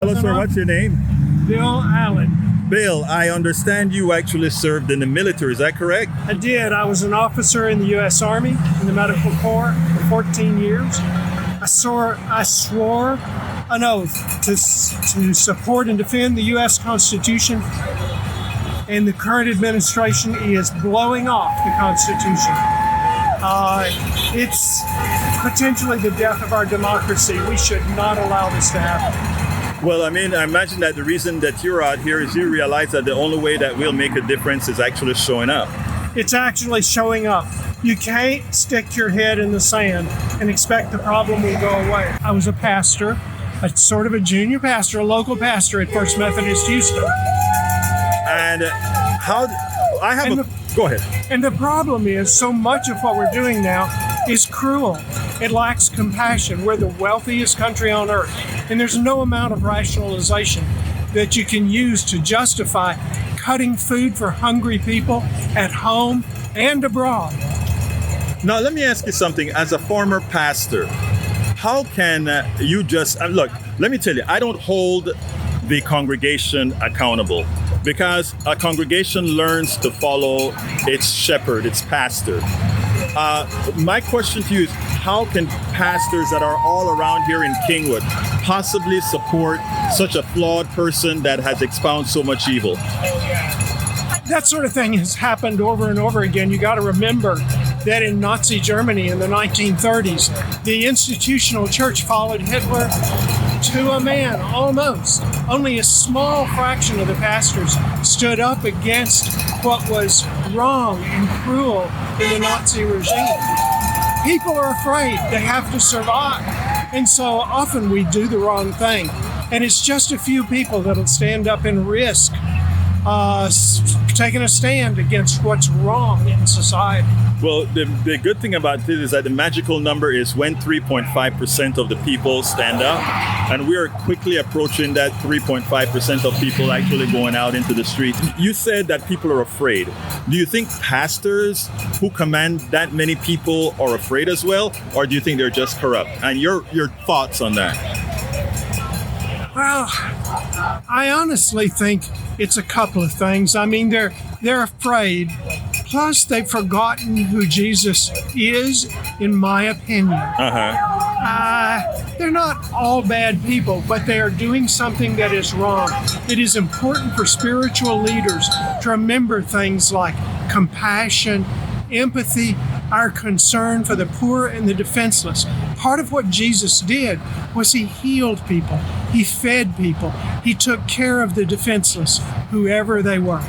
Hello, sir. What's your name? Bill Allen. Bill, I understand you actually served in the military. Is that correct? I did. I was an officer in the U.S. Army in the Medical Corps for 14 years. I swore an oath to support and defend the U.S. Constitution, and the current administration is blowing off the Constitution. It's potentially the death of our democracy. We should not allow this to happen. Well, I imagine that the reason that you're out here is you realize that the only way that we'll make a difference is actually showing up. It's actually showing up. You can't stick your head in the sand and expect the problem will go away. I was a pastor, a sort of a junior pastor, a local pastor at First Methodist Houston. And go ahead. And the problem is, so much of what we're doing now is cruel. It lacks compassion. We're the wealthiest country on earth, and there's no amount of rationalization that you can use to justify cutting food for hungry people at home and abroad. Now, let me ask you something. As a former pastor, how can you just look? Let me tell you, I don't hold the congregation accountable, because a congregation learns to follow its shepherd, its pastor. My question to you is, how can pastors that are all around here in Kingwood possibly support such a flawed person that has expounded so much evil? That sort of thing has happened over and over again. You got to remember that in Nazi Germany in the 1930s, the institutional church followed Hitler to a man, almost. Only a small fraction of the pastors stood up against what was wrong and cruel in the Nazi regime. People are afraid. They have to survive. And so often we do the wrong thing. And it's just a few people that'll stand up and risk taking a stand against what's wrong in society. Well, the good thing about this is that the magical number is when 3.5% of the people stand up, and we are quickly approaching that 3.5% of people actually going out into the streets. You said that people are afraid. Do you think pastors who command that many people are afraid as well, or do you think they're just corrupt? And your thoughts on that? Well, I honestly think it's a couple of things. I mean, they're afraid. Plus, they've forgotten who Jesus is, in my opinion. They're not all bad people, but they are doing something that is wrong. It is important for spiritual leaders to remember things like compassion, empathy, our concern for the poor and the defenseless. Part of what Jesus did was he healed people, he fed people, he took care of the defenseless, whoever they were.